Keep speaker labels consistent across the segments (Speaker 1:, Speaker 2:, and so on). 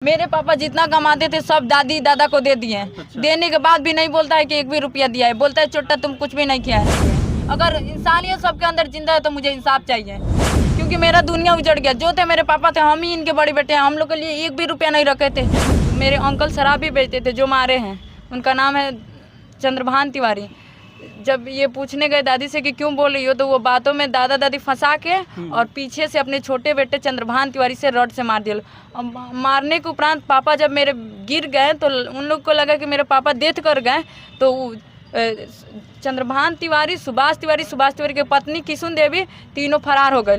Speaker 1: मेरे पापा जितना कमाते थे सब दादी दादा को दे दिए हैं।
Speaker 2: अच्छा।
Speaker 1: देने के बाद भी नहीं बोलता है कि एक भी रुपया दिया है, बोलता है चोट्टा तुम कुछ भी नहीं किया है। अगर इंसानियत सबके अंदर जिंदा है तो मुझे इंसाफ चाहिए, क्योंकि मेरा दुनिया उजड़ गया। जो थे मेरे पापा थे, हम ही इनके बड़े बेटे हैं। हम लोग के लिए एक भी रुपया नहीं रखे थे। मेरे अंकल शराब भी बेचते थे, जो मारे हैं उनका नाम है चंद्रभान तिवारी। जब ये पूछने गए दादी से कि क्यों बोल रही हो, तो वो बातों में दादा दादी फंसा के और पीछे से अपने छोटे बेटे चंद्रभान तिवारी से रॉड से मार दिया। मारने के उपरांत पापा जब मेरे गिर गए तो उन लोग को लगा कि मेरे पापा डेथ कर गए, तो चंद्रभान तिवारी, सुभाष तिवारी की पत्नी किशुन देवी, तीनों फरार हो गए।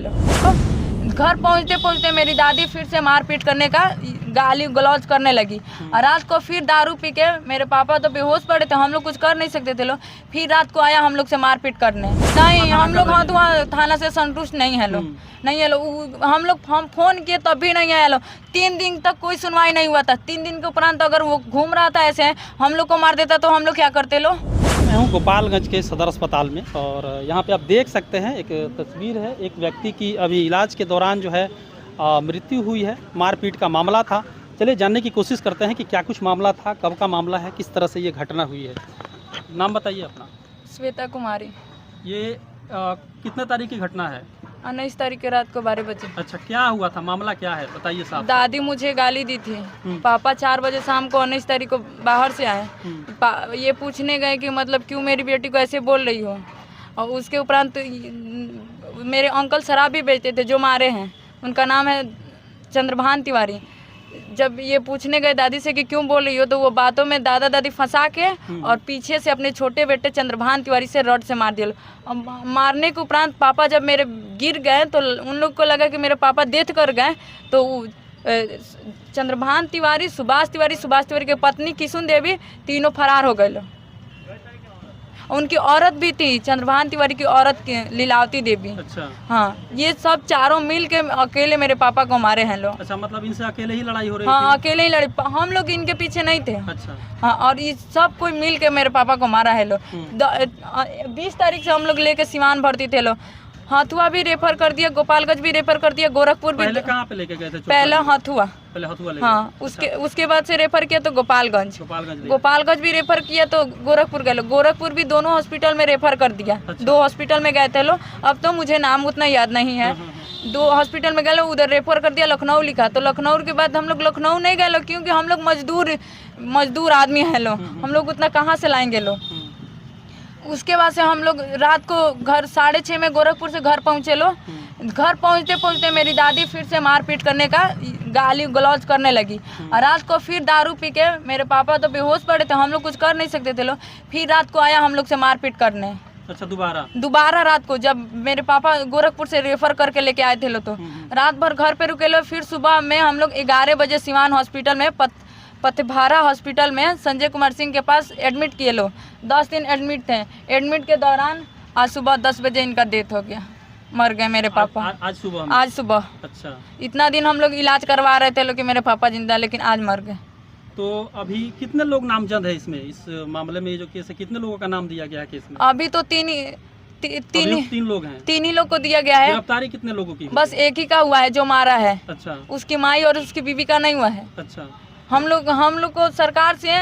Speaker 1: घर पहुंचते पहुंचते मेरी दादी फिर से मारपीट करने का गाली गलौज करने लगी। और रात को फिर दारू पी के, मेरे पापा तो बेहोश पड़े थे, हम लोग कुछ कर नहीं सकते थे लोग। फिर रात को आया हम लोग से मारपीट करने। नहीं, हम लोग हथुआ थाना से संतुष्ट नहीं है लोग, नहीं है लोग। हम फोन किए तब भी नहीं आया लोग। 3 दिन तक कोई सुनवाई नहीं हुआ था। 3 दिन के उपरांत अगर वो घूम रहा था ऐसे हम लोग को मार देता तो हम लोग क्या करते लोग।
Speaker 2: मैं हूँ गोपालगंज के सदर अस्पताल में और यहाँ पे आप देख सकते हैं एक तस्वीर है। एक व्यक्ति की अभी इलाज के दौरान जो है मृत्यु हुई है। मारपीट का मामला था। चलिए जानने की कोशिश करते हैं कि क्या कुछ मामला था, कब का मामला है, किस तरह से ये घटना हुई है। नाम बताइए अपना।
Speaker 1: श्वेता कुमारी।
Speaker 2: ये कितने तारीख की घटना है?
Speaker 1: 19 तारीख के रात को 12 बजे।
Speaker 2: अच्छा, क्या हुआ था, मामला क्या है, बताइए साहब।
Speaker 1: दादी मुझे गाली दी थी। पापा 4 बजे शाम को 19 तारीख को बाहर से आए। ये पूछने गए कि मतलब क्यों मेरी बेटी को ऐसे बोल रही हो। और उसके उपरांत मेरे अंकल शराब भी बेचते थे, जो मारे हैं उनका नाम है चंद्रभान तिवारी। जब ये पूछने गए दादी से कि क्यों बोल रही हो, तो वो बातों में दादा दादी फंसा के और पीछे से अपने छोटे बेटे चंद्रभान तिवारी से रॉड से मार दिया। मारने के उपरांत पापा जब मेरे गिर गए तो उन लोग को लगा कि मेरे पापा डेथ कर गए, तो चंद्रभान तिवारी, सुभाष तिवारी की पत्नी किशुन देवी, तीनों फरार हो गए। उनकी औरत भी थी, चंद्रभान तिवारी की औरत लीलावती देवी।
Speaker 2: अच्छा।
Speaker 1: हाँ, ये सब चारों मिल के अकेले मेरे पापा को मारे हैं लोग।
Speaker 2: अच्छा, मतलब इनसे अकेले ही लड़ाई हो रही
Speaker 1: हाँ,
Speaker 2: थी?
Speaker 1: अकेले ही लड़े, हम लोग इनके पीछे नहीं थे।
Speaker 2: अच्छा।
Speaker 1: हाँ, और ये सब कोई मिल के मेरे पापा को मारा है लोग। 20 तारीख से हम लोग लेके सिवान भर्ती थे लोग। हथुआ भी रेफर कर दिया, गोपालगंज भी रेफर कर दिया, गोरखपुर भी।
Speaker 2: पहले कहाँ पे लेके गए थे?
Speaker 1: पहले हथुआ।
Speaker 2: पहले हथुआ ले
Speaker 1: हाँ, उसके बाद से रेफर किया तो गोपालगंज भी रेफर किया तो गोरखपुर गए लोग। गोरखपुर भी दोनों हॉस्पिटल में रेफर कर दिया।
Speaker 2: अच्छा।
Speaker 1: 2 हॉस्पिटल में गए थे लोग। अब तो मुझे नाम उतना याद नहीं है। 2 हॉस्पिटल में गए लोग, उधर रेफर कर दिया, लखनऊ लिखा। तो लखनऊ के बाद हम लोग लखनऊ नहीं गए लोग, क्योंकि हम लोग मजदूर आदमी हैं लोग, हम लोग उतना कहाँ से लाएंगे लोग। उसके बाद से हम लोग रात को घर 6:30 में गोरखपुर से घर पहुँचे लोग। घर पहुँचते पहुँचते मेरी दादी फिर से मारपीट करने का गाली गलौज करने लगी। और रात को फिर दारू पी के, मेरे पापा तो बेहोश पड़े थे, हम लोग कुछ कर नहीं सकते थे लोग। फिर रात को आया हम लोग से मारपीट करने।
Speaker 2: अच्छा, दोबारा
Speaker 1: रात को जब मेरे पापा गोरखपुर से रेफर करके लेके आए थे लोग, तो रात भर घर पे रुके लो। फिर सुबह में हम लोग 11 बजे सिवान हॉस्पिटल में, पथभारा हॉस्पिटल में संजय कुमार सिंह के पास एडमिट किए लो। 10 दिन एडमिट थे। एडमिट के दौरान आज सुबह 10 बजे इनका डेथ हो गया, मर गए मेरे पापा। आज सुबह।
Speaker 2: अच्छा।
Speaker 1: इतना दिन हम लोग इलाज करवा रहे थे लोग कि मेरे पापा जिंदा, लेकिन आज मर गए।
Speaker 2: तो अभी कितने लोग नामजद है इसमें, इस मामले में? ये जो केस है, कितने लोगों का नाम दिया गया है केस में?
Speaker 1: अभी तो तीन
Speaker 2: लोग हैं।
Speaker 1: 3 ही लोग को दिया गया है।
Speaker 2: गिरफ्तारी कितने लोगों की?
Speaker 1: बस एक ही का हुआ है, जो मारा है।
Speaker 2: अच्छा।
Speaker 1: उसकी माई और उसकी बीवी का नहीं हुआ है।
Speaker 2: अच्छा।
Speaker 1: हम लोग को सरकार से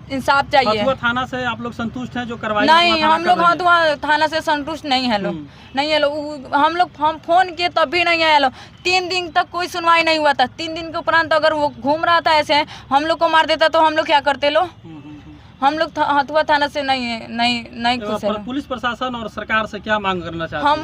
Speaker 1: इंसाफ चाहिए।
Speaker 2: हथुआ थाना से आप लोग संतुष्ट हैं जो कार्रवाई?
Speaker 1: नहीं, हम लोग हथुआ थाना से संतुष्ट नहीं है लोग, नहीं है लोग। हम फोन किए तब भी नहीं आया लोग। 3 दिन तक कोई सुनवाई नहीं हुआ था। 3 दिन के उपरांत अगर वो घूम रहा था ऐसे हम लोग को मार देता तो हम लोग क्या करते लोग। हम लोग हथुआ थाना से नहीं खुश है।
Speaker 2: पुलिस प्रशासन और सरकार से क्या मांग करना चाहते हैं?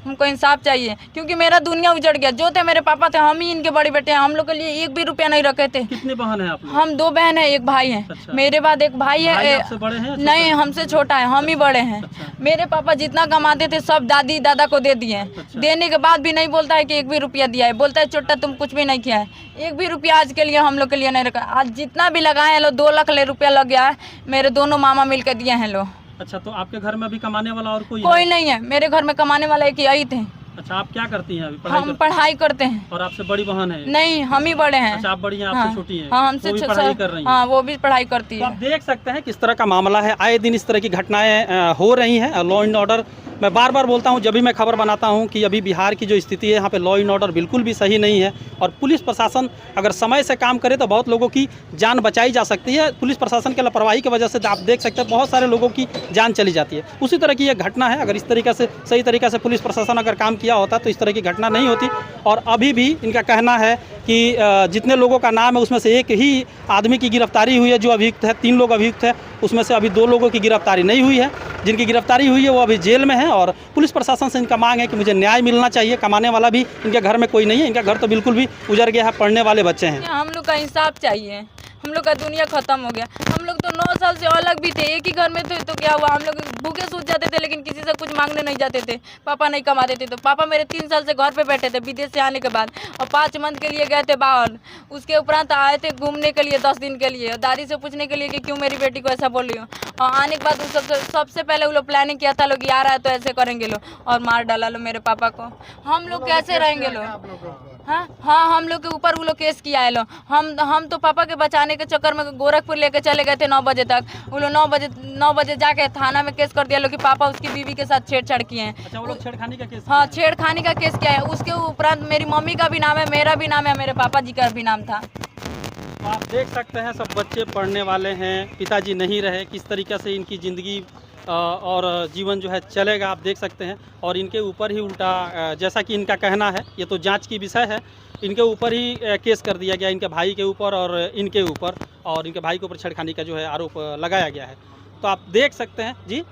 Speaker 1: हमको इंसाफ चाहिए, क्योंकि मेरा दुनिया उजड़ गया। जो थे मेरे पापा थे, हम ही इनके बड़े बेटे हैं। हम लोग के लिए एक भी रुपया नहीं रखे थे।
Speaker 2: कितने बहन हैं आप लोग?
Speaker 1: हम 2 बहन है, 1 भाई है।
Speaker 2: अच्छा।
Speaker 1: मेरे बाद 1 भाई है।
Speaker 2: आपसे बड़े हैं?
Speaker 1: नहीं, हमसे छोटा है, हम ही बड़े हैं।
Speaker 2: अच्छा।
Speaker 1: मेरे पापा जितना कमाते थे सब दादी दादा को दे दिए हैं।
Speaker 2: अच्छा।
Speaker 1: देने के बाद भी नहीं बोलता है कि एक भी रुपया दिया है, बोलता है चोट्टा तुम कुछ भी नहीं किया है। एक भी रुपया आज के लिए हम लोग के लिए नहीं रखा। आज जितना भी लगाए हैं लोग, 2 लाख रुपया लग गया है। मेरे दोनों मामा मिल के दिए हैं लोग।
Speaker 2: अच्छा, तो आपके घर में अभी कमाने वाला और कोई
Speaker 1: नहीं है? मेरे घर में कमाने वाला एक यही थे।
Speaker 2: अच्छा, आप क्या करती हैं अभी?
Speaker 1: हम पढ़ाई करते हैं।
Speaker 2: और आपसे बड़ी बहन है?
Speaker 1: नहीं, हम ही बड़े हैं।
Speaker 2: अच्छा, आप बड़ी हैं, आपसे छोटी हैं?
Speaker 1: हाँ, हमसे
Speaker 2: पढ़ाई कर रही हैं?
Speaker 1: हाँ, वो भी पढ़ाई करती है।
Speaker 2: तो आप देख सकते हैं किस तरह का मामला है। आए दिन इस तरह की घटनाएं हो रही हैं। लॉ एंड ऑर्डर मैं बार बार बोलता हूँ जब भी मैं खबर बनाता हूँ कि अभी बिहार की जो स्थिति है यहाँ पे लॉ एंड ऑर्डर बिल्कुल भी सही नहीं है, और पुलिस प्रशासन अगर समय से काम करे तो बहुत लोगों की जान बचाई जा सकती है। पुलिस प्रशासन के लापरवाही की वजह से आप देख सकते हैं बहुत सारे लोगों की जान चली जाती है। उसी तरह की ये घटना है, अगर इस तरीके से सही तरीके से पुलिस प्रशासन अगर काम किया होता तो इस तरह की घटना नहीं होती। और अभी भी इनका कहना है कि जितने लोगों का नाम है उसमें से एक ही आदमी की गिरफ्तारी हुई है जो अभियुक्त है, 3 लोग अभियुक्त है, उसमें से अभी 2 लोगों की गिरफ्तारी नहीं हुई है। जिनकी गिरफ्तारी हुई है वो अभी जेल में है, और पुलिस प्रशासन से इनका मांग है कि मुझे न्याय मिलना चाहिए। कमाने वाला भी इनके घर में कोई नहीं है, इनका घर तो बिल्कुल भी उजड़ गया है, पढ़ने वाले बच्चे हैं।
Speaker 1: हम लोग का इंसाफ चाहिए, हम लोग का दुनिया खत्म हो गया। हम लोग तो 9 साल से अलग भी थे, एक ही घर में थे, तो क्या हुआ, हम लोग भूखे सूझ जाते थे लेकिन किसी से कुछ मांगने नहीं जाते थे। पापा नहीं कमाते थे तो पापा मेरे 3 साल से घर पे बैठे थे विदेश से आने के बाद, और 5 मंथ के लिए गए थे बाहर। उसके उपरांत आए थे घूमने के लिए 10 दिन के लिए, दादी से पूछने के लिए कि क्यों मेरी बेटी को ऐसा बोल रही हो। और आने के बाद सबसे पहले वो लोग प्लानिंग किया था, लोग आ रहा है तो ऐसे करेंगे लो, और मार डाला लो मेरे पापा को। हम लोग कैसे रहेंगे लो? हाँ, हम लोग के ऊपर वो लोग केस किया है लो। हम तो पापा के बचाने के चक्कर में गोरखपुर लेके चले गए थे 9 बजे तक। वो लोग 9 बजे जाके थाना में केस कर दिया लोग कि पापा उसकी बीवी के साथ छेड़छाड़ किए हैं।
Speaker 2: अच्छा, वो लोग छेड़खानी का केस?
Speaker 1: हाँ, छेड़खानी का केस किया है। उसके उपरांत मेरी मम्मी का भी नाम है, मेरा भी नाम है, मेरे पापा जी का भी नाम था।
Speaker 2: तो आप देख सकते हैं सब बच्चे पढ़ने वाले हैं, पिताजी नहीं रहे, किस तरीके से इनकी ज़िंदगी और जीवन जो है चलेगा आप देख सकते हैं। और इनके ऊपर ही उल्टा जैसा कि इनका कहना है, ये तो जांच की विषय है, इनके ऊपर ही केस कर दिया गया, इनके भाई के ऊपर और इनके ऊपर, और इनके भाई के ऊपर छेड़खानी का जो है आरोप लगाया गया है। तो आप देख सकते हैं जी।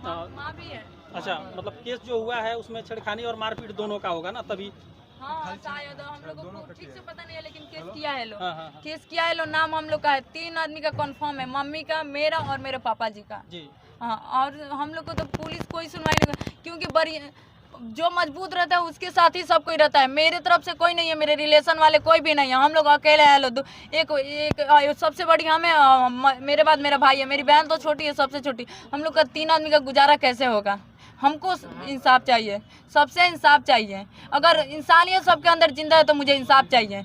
Speaker 1: माँ भी है।
Speaker 2: अच्छा, मतलब केस जो हुआ है उसमें छेड़खानी और मारपीट दोनों का होगा ना, तभी?
Speaker 1: हाँ, शायद हम लोगों को ठीक से पता नहीं है लेकिन केस किया है लो।
Speaker 2: हाँ।
Speaker 1: केस किया है लो, नाम हम लोग का है, 3 आदमी का कंफर्म है, मम्मी का, मेरा और मेरे पापा जी का
Speaker 2: जी।
Speaker 1: हाँ। और हम लोग को तो पुलिस कोई सुनवाई नहीं, क्योंकि बड़ी जो मजबूत रहता है उसके साथ ही सब कोई रहता है। मेरे तरफ से कोई नहीं है, मेरे रिलेशन वाले कोई भी नहीं है, हम लोग अकेले हैं लो। एक सबसे बड़ी हमें, मेरे बाद मेरा भाई है, मेरी बहन तो छोटी है, सबसे छोटी। हम लोग का 3 आदमी का गुजारा कैसे होगा? हमको इंसाफ चाहिए, सबसे इंसाफ चाहिए। अगर इंसानियत सबके अंदर जिंदा है तो मुझे इंसाफ चाहिए।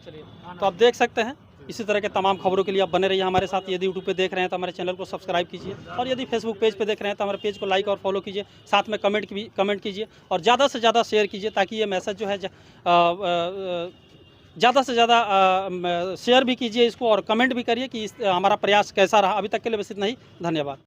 Speaker 2: चलिए, तो आप देख सकते हैं इसी तरह के तमाम खबरों के लिए आप बने रहिए हमारे साथ। यदि यूट्यूब पे देख रहे हैं तो हमारे चैनल को सब्सक्राइब कीजिए, और यदि फेसबुक पेज पे देख रहे हैं तो हमारे पेज को लाइक और फॉलो कीजिए, साथ में कमेंट कीजिए, और ज़्यादा से ज़्यादा शेयर कीजिए, ताकि ये मैसेज जो है ज़्यादा से ज़्यादा शेयर भी कीजिए इसको, और कमेंट भी करिए कि हमारा प्रयास कैसा रहा। अभी तक के लिए बस इतना ही, धन्यवाद।